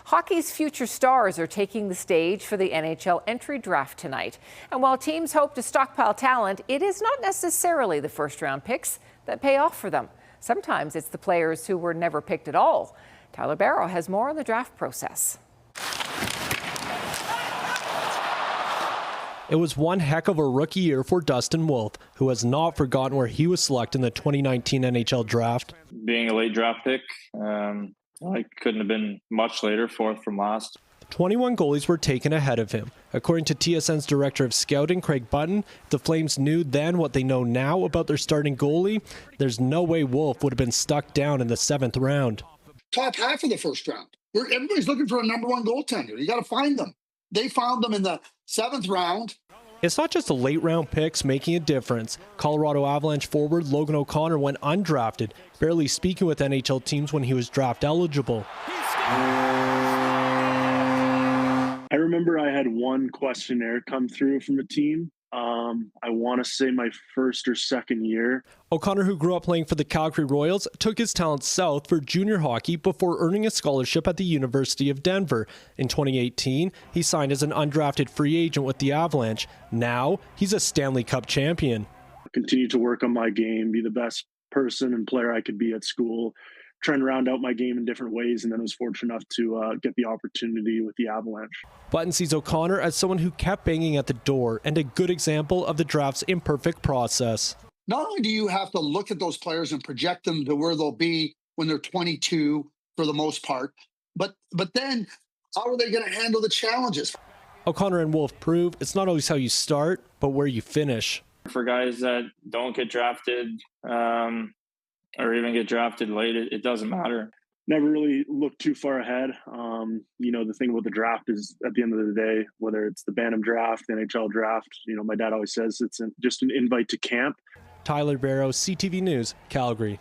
Hockey's future stars are taking the stage for the NHL entry draft tonight. And while teams hope to stockpile talent, it is not necessarily the first-round picks that pay off for them. Sometimes it's the players who were never picked at all. Tyler Barrow has more on the draft process. It was one heck of a rookie year for Dustin Wolf, who has not forgotten where he was selected in the 2019 NHL Draft. Being a late draft pick, I couldn't have been much later, fourth from last. 21 goalies were taken ahead of him. According to TSN's director of scouting, Craig Button, the Flames knew then what they know now about their starting goalie. There's no way Wolf would have been stuck down in the 7th round. Top half of the first round. Everybody's looking for a number one goaltender. You got to find them. They found them in the 7th round. It's not just the late round picks making a difference. Colorado Avalanche forward Logan O'Connor went undrafted, barely speaking with NHL teams when he was draft eligible. I remember I had one questionnaire come through from a team. I want to say my first or second year. O'Connor, who grew up playing for the Calgary Royals, took his talent south for junior hockey before earning a scholarship at the University of Denver. In 2018, he signed as an undrafted free agent with the Avalanche. Now, he's a Stanley Cup champion. Continue to work on my game, be the best person and player I could be at school, try and round out my game in different ways, and then was fortunate enough to get the opportunity with the Avalanche. Button sees O'Connor as someone who kept banging at the door and a good example of the draft's imperfect process. Not only do you have to look at those players and project them to where they'll be when they're 22 for the most part, but then how are they going to handle the challenges? O'Connor and Wolf prove it's not always how you start, but where you finish. For guys that don't get drafted or even get drafted late, it doesn't matter. Never really look too far ahead. The thing about the draft is at the end of the day, whether it's the Bantam draft, the NHL draft, my dad always says it's just an invite to camp. Tyler Barrow, CTV News, Calgary.